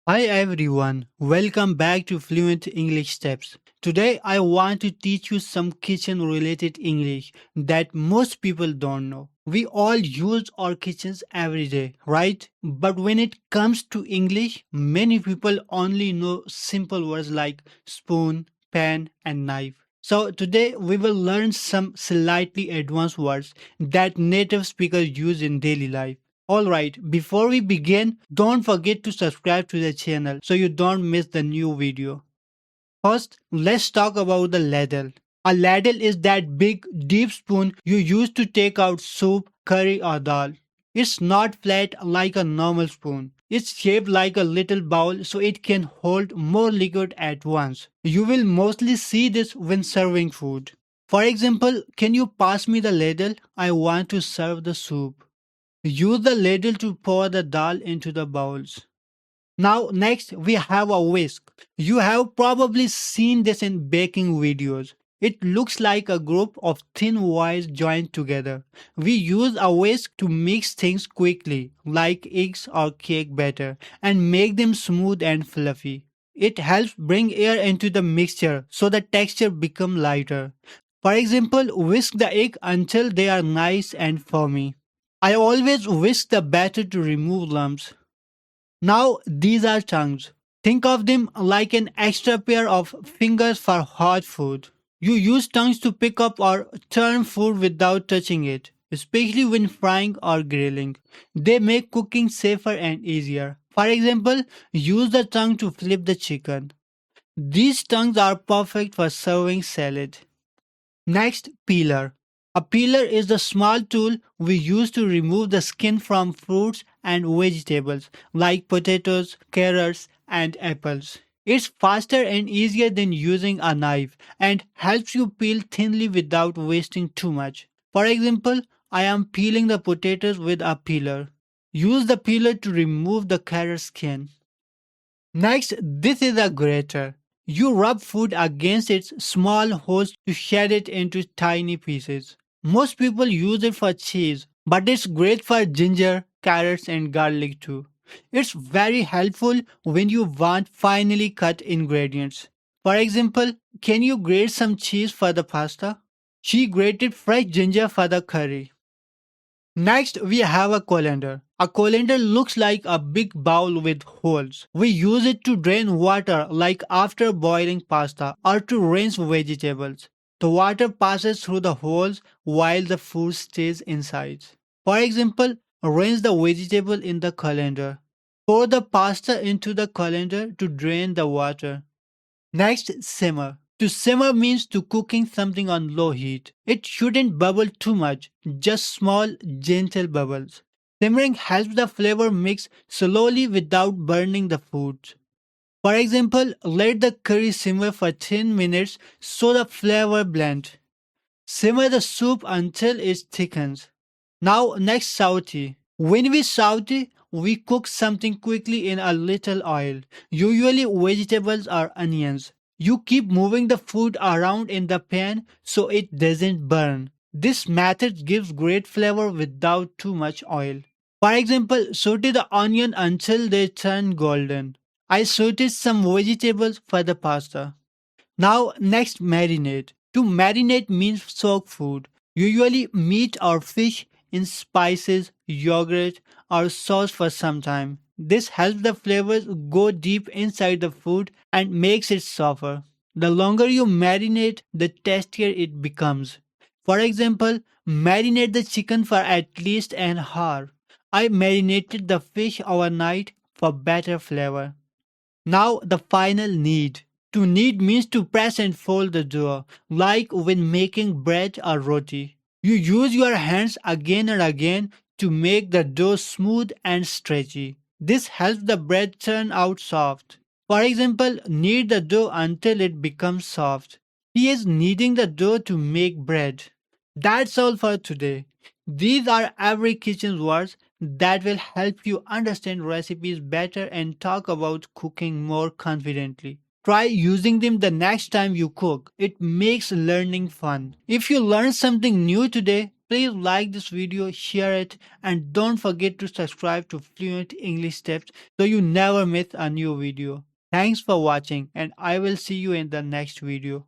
Hi everyone, welcome back to Fluent English Steps. Today I want to teach you some kitchen related English that most people don't know. We all use our kitchens every day, right? But when it comes to English, many people only know simple words like spoon, pan, and knife. So today we will learn some slightly advanced words that native speakers use in daily life. Alright, before we begin, don't forget to subscribe to the channel so you don't miss the new video. First, let's talk about the ladle. A ladle is that big, deep spoon you use to take out soup, curry, or dal. It's not flat like a normal spoon. It's shaped like a little bowl so it can hold more liquid at once. You will mostly see this when serving food. For example, can you pass me the ladle? I want to serve the soup. Use the ladle to pour the dal into the bowls. Now, next, we have a whisk. You have probably seen this in baking videos. It looks like a group of thin wires joined together. We use a whisk to mix things quickly, like eggs or cake batter, and make them smooth and fluffy. It helps bring air into the mixture so the texture becomes lighter. For example, whisk the egg until they are nice and firmy. I always whisk the batter to remove lumps. Now these are tongs. Think of them like an extra pair of fingers for hot food. You use tongs to pick up or turn food without touching it, especially when frying or grilling. They make cooking safer and easier. For example, use the tongue to flip the chicken. These tongues are perfect for serving salad. Next, peeler. A peeler is the small tool we use to remove the skin from fruits and vegetables like potatoes, carrots, and apples. It's faster and easier than using a knife and helps you peel thinly without wasting too much. For example, I am peeling the potatoes with a peeler. Use the peeler to remove the carrot skin. Next, this is a grater. You rub food against its small holes to shred it into tiny pieces. Most people use it for cheese, but it's great for ginger, carrots, and garlic too. It's very helpful when you want finely cut ingredients. For example, can you grate some cheese for the pasta? She grated fresh ginger for the curry. Next, we have a colander. A colander looks like a big bowl with holes. We use it to drain water like after boiling pasta or to rinse vegetables. The water passes through the holes while the food stays inside. For example, rinse the vegetable in the colander. Pour the pasta into the colander to drain the water. Next, simmer. To simmer means to cooking something on low heat. It shouldn't bubble too much, just small, gentle bubbles. Simmering helps the flavor mix slowly without burning the food. For example, let the curry simmer for 10 minutes so the flavor blends. Simmer the soup until it thickens. Now, next sauté. When we sauté, we cook something quickly in a little oil, usually vegetables or onions. You keep moving the food around in the pan so it doesn't burn. This method gives great flavor without too much oil. For example, saute the onion until they turn golden. I sauteed some vegetables for the pasta. Now, next, marinate. To marinate means soak food, usually meat or fish, in spices, yogurt, or sauce for some time. This helps the flavors go deep inside the food and makes it softer. The longer you marinate, the tastier it becomes. For example, marinate the chicken for at least an hour. I marinated the fish overnight for better flavor. Now the final knead. To knead means to press and fold the dough, like when making bread or roti. You use your hands again and again to make the dough smooth and stretchy. This helps the bread turn out soft. For example, knead the dough until it becomes soft. He is kneading the dough to make bread. That's all for today. These are every kitchen words that will help you understand recipes better and talk about cooking more confidently. Try using them the next time you cook. It makes learning fun. If you learned something new today, Please like this video, share it, and don't forget to subscribe to Fluent English Tips so you never miss a new video. Thanks for watching, and I will see you in the next video.